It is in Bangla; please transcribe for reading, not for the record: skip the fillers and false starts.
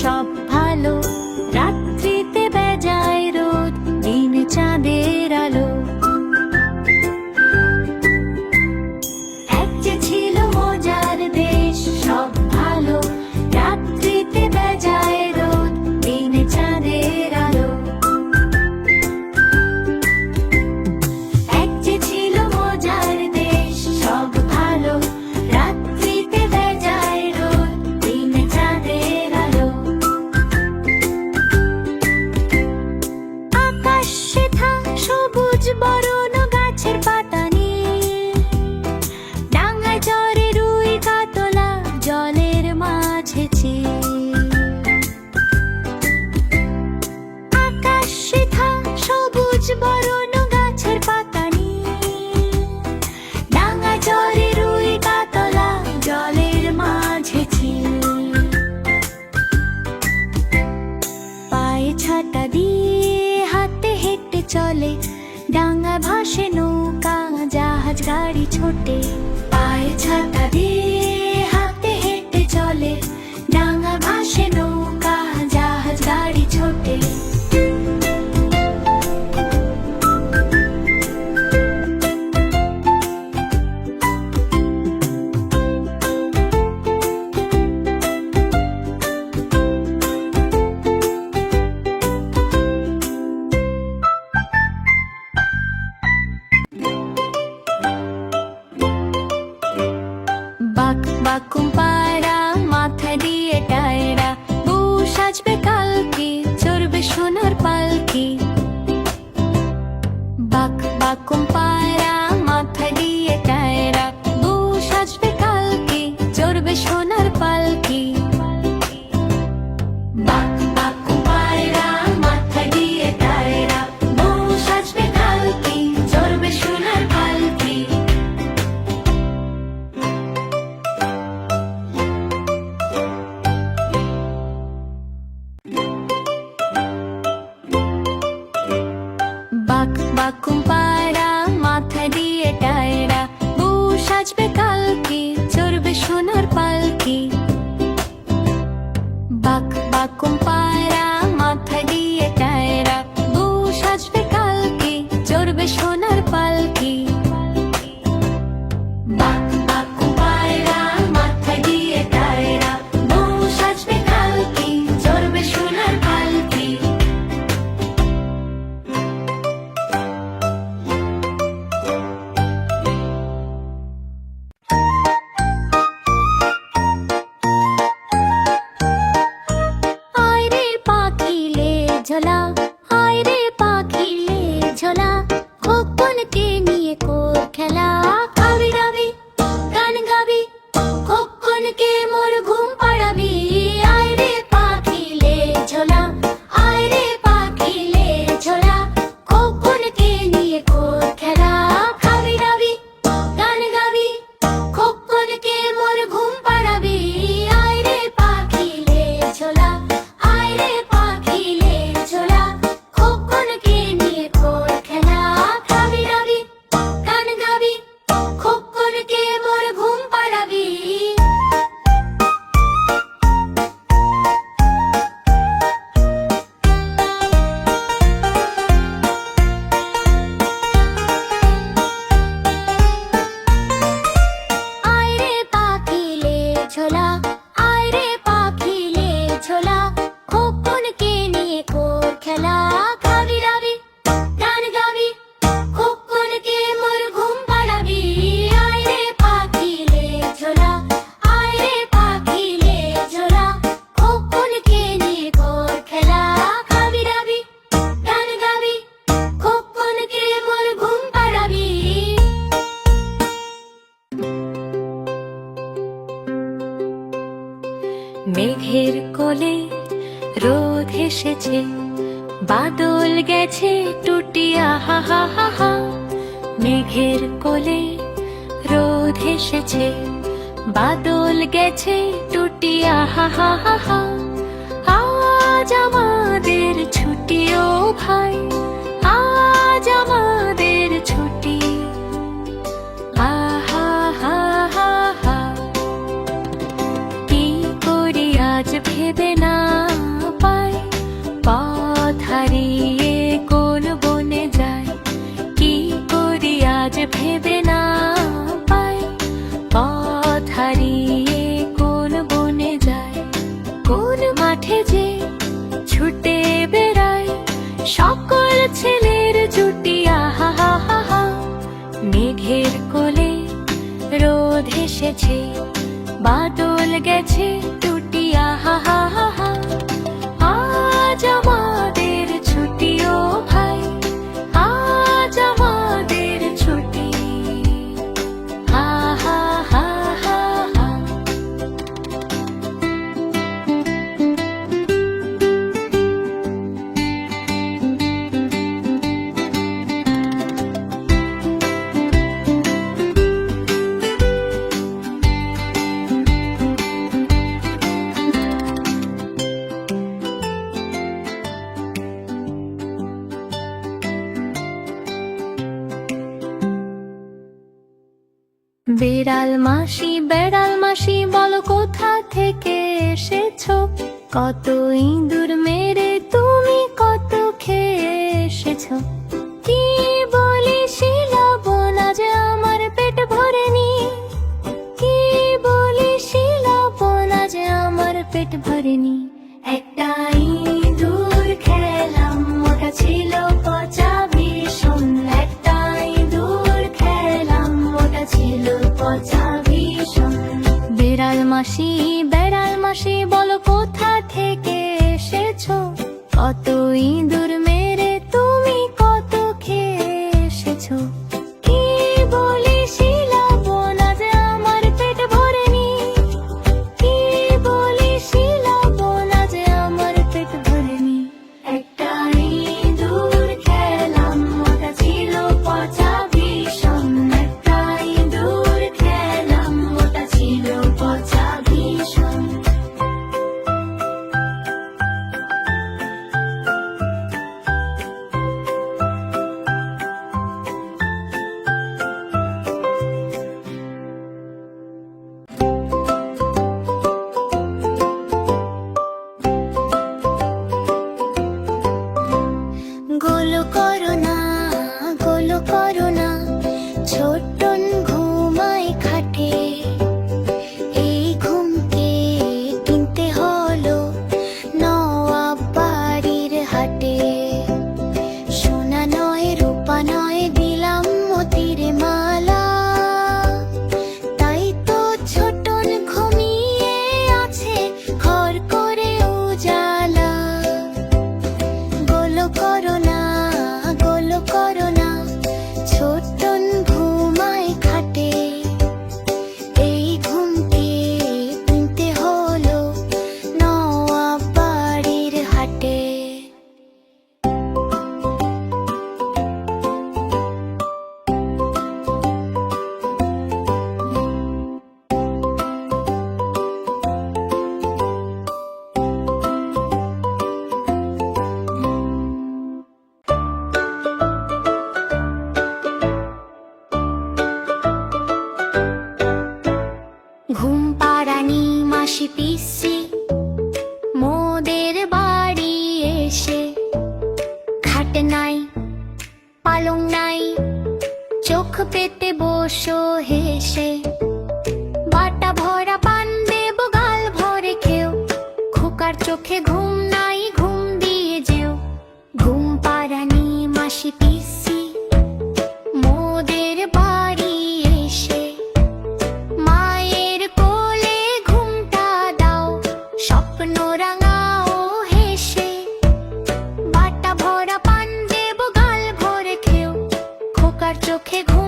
সব ভালো। রাত্রিতে বেজায় রোদ, দিনে চাঁদের আলো। এক যে ছিল মজার দেশ, সব ভালো। রাত্রিতে বেজায় রোদ, দিনে চাঁদের আলো। এক যে ছিল মজার দেশ, সব ভালো। রাত্রিতে বেজায় রোদ, দিনে চাঁদের আলো। আকাশ সেথা সবুজ বরণ, গাছের পাতা নীল। ডাঙায় চরে রুই কাতলা, জলের মাঝে চিল। আকাশ সেথা সবুজ বরণ, গাছের পাতা নীল। ডাঙায় চরে রুই কাতলা, জলের মাঝে চিল। পায়ে ছাতা দিয়ে হাতে হেঁটে চলে, ডাঙা ভাসে নৌকা, জাহাজ গাড়ি ছোটে। পায়ে ছাতা দিয়ে হাতে হেঁটে চলে, ডাঙা ভাসে নৌকা, জাহাজ গাড়ি ছোটে। বাক বাকুম পায়রা, মাথা দিয়ে টায়রা, বউ সাজবে কালকে, চড়বে সোনার পালকি। বাক বাকুম পায়রা, মাথা দিয়ে টায়রা, বউ সাজবে কালকে, চড়বে সোনার পালকি। বাক বাকুম পায়রা, মাথা দিয়ে টায়রা, বউ সাজবে কালকে, চড়বে সোনার পালকি। বাক বাকুম পায়রা, মাথা দিয়ে টায়রা, বউ সাজবে কালকে, চড়বে সোনার পালকি। বাক বাকুম পায়রা, মাথা দিয়ে টায়রা, বউ সাজবে কালকে, চড়বে সোনার পালকি। বাক বাকুম পায়রা, মাথা দিয়ে টায়রা, বউ সাজবে কালকে, চড়বে সোনার পালকি। আয় রে পাখিলে ঝোলা, আয় রে পাখিলে ঝোলা, খোকনকে নিয়ে কর খেলা। খাবি দাবি, গান গাবি, খোকনকে মোর ঘুম পাড়াবি। আয় রে পাখিলে ঝোলা, আয় রে পাখিলে ঝোলা, খোকনকে নিয়ে কর খেলা। খাবি দাবি, গান গাবি, খোকনকে মোর ঘুম পাড়াবি। আয় রে পাখিলে ঝোলা, আয় রে পাখিলে ঝোলা, খোকনকে নিয়ে কর খেলা। খাবি দাবি, গান গাবি, খোকনকে মোর ঘুম পাড়াবি। আয় রে পাখিলে ঝোলা, আয় রে পাখিলে ঝোলা, খোকনকে নিয়ে কর খেলা। খাবি দাবি, গান গাবি, খোকনকে মোর ঘুম পাড়াবি। আয় রে পাখিলে ঝোলা, আয় রে পাখিলে ঝোলা, খোকনকে নিয়ে কর খেলা। খাবি দাবি, গান গাবি, খোকনকে মোর ঘুম পাড়াবি। মেঘের কোলে রোদ এসেছে, বাদল গেছে টুটিয়া, হা হা হা হা। মেঘের কোলে রোদ এসেছে, বাদল গেছে টুটিয়া, হা হা হা হা। আজ আমাদের ছুটি ও ভাই, আজ আমাদের ছুটি। আহা হা হা হা, কি করি আজ ভেবে না এসেছে, বাদল গেছে টুটি আহা হা হা হা। আজ আমাদের ছুটি ও ভাই, আজ আমাদের ছুটি, হা হা হা হা হা। বেড়াল মাসি বলো কোথা থেকে এসেছো, কত ইঁদুর মেরে তুমি কত খেয়ে এসেছো। কি বলি শিলাবন আজ আমার পেট ভরেনি, কি বলি শিলাবন আজ আমার পেট ভরেনি। একটা ইঁদুর খেলাম ওটা ছিল পচা ভীষণ, একটা ইঁদুর খেলাম ওটা ছিল পচা ভীষণ। বেড়াল মাসি বলো কোথা থেকে এসেছো, কত ইঁদুর মেরে তুমি কত খেয়ে এসেছো। কি বলি শিলাবন আজ আমার পেট ভরেনি, কি বলি শিলাবন আজ আমার পেট ভরেনি। একটা ইঁদুর খেলাম ওটা ছিল পচা ভীষণ, একটা ইঁদুর খেলাম ওটা ছিল পচা ভীষণ। গোলো করো না, ছোট্টন ঘুমায় খাটে, এই ঘুমকে কিনতে হলো নওয়াব বাড়ির হাটে। সোনা নয় রূপা নয় দিলাম মতির মালা, তাই তো ছোটন ঘুমিয়ে আছে ঘর করে উজালা। গোলো করো না, ছোটন ঘুমায় খাটে, এই ঘুমকে কিনতে হলো নওয়াব বাড়ির হাটে। ঘুম পাড়ানি মাসি পিসি মোদের বাড়ি এসে, খাট নাই পালং নাই চোখ পেতে বসো হেসে। বাটা ভরা পান দেব গাল ভরে খেও, খোকার চোখে ঘুম নাই ঘুম দিয়ে যেও। ঘুম পাড়ানি মাসি পিসি মোদের বাড়ি এসে, মায়ের কোলে ঘুমটা দাও স্বপ্ন রাঙাও হেসে। বাটা ভরা পান দেব গাল ভরে খেও, খোকার চোখে ঘুম